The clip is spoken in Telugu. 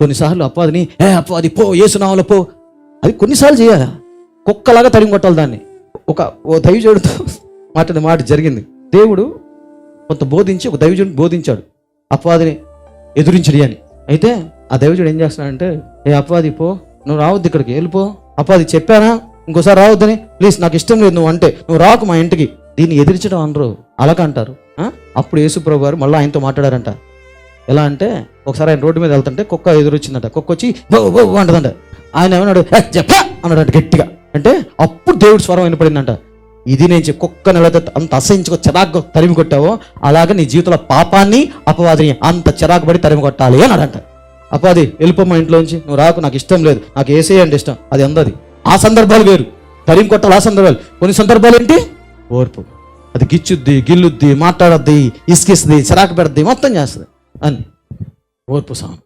కొన్నిసార్లు అపవాదిని అపవాది పో, యేసునామములో పో, అది కొన్నిసార్లు చేయాలి. కుక్కలాగా తరిమి కొట్టాలి దాన్ని. ఓ దైవజనుడితో మాట్లాడిన మాట జరిగింది. దేవుడు కొంత బోధించి, ఒక దైవజనుడు బోధించాడు అపవాదిని ఎదురించడి అని. అయితే ఆ దైవజనుడు ఏం చేస్తున్నాడంటే, అపవాది పో, నువ్వు రావద్దు ఇక్కడికి, వెళ్ళిపో. అపవాది చెప్పానా ఇంకోసారి రావద్దని, ప్లీజ్ నాకు ఇష్టం లేదు నువ్వు అంటే, నువ్వు రాకు మా ఇంటికి. దీన్ని ఎదిరించడం అనరు, అలాగంటారు. అప్పుడు యేసుప్రభు గారు మళ్ళీ ఆయనతో మాట్లాడారంట. ఎలా అంటే, ఒకసారి ఆయన రోడ్డు మీద వెళ్తుంటే కుక్క ఎదురొచ్చిందంట. కుక్క వచ్చి బో బో అంటదంట. ఆయన ఏమన్నాడు, చెప్పా అన్నాడంట గట్టిగా. అంటే అప్పుడు దేవుడి స్వరం వినపడిందంట. ఇది నేను కుక్కని ఎలా అంత అసహించుకో చిరాకు తరిమి కొట్టావో, అలాగే నీ జీవితంలో పాపాన్ని అపవాదిని అంత చిరాకు పడి తరిమి కొట్టాలి అన్నాడంట. అపవాది వెళ్ళిపో మా ఇంట్లోంచి, నువ్వు రాకు, నాకు ఇష్టం లేదు, నాకు యేసయ్య అంటే ఇష్టం. అది అందది. ఆ సందర్భాలు వేరు, తరిమి కొట్టాలి ఆ సందర్భాలు. కొన్ని సందర్భాలు ఏంటి, ఓర్పు. అది గిచ్చుద్ది, గిల్లుద్ది, మాట్లాడద్ది, ఇసుకిస్తుంది, చిరాకు పెడద్ది, మొత్తం చేస్తుంది అని ఓర్పు సాం.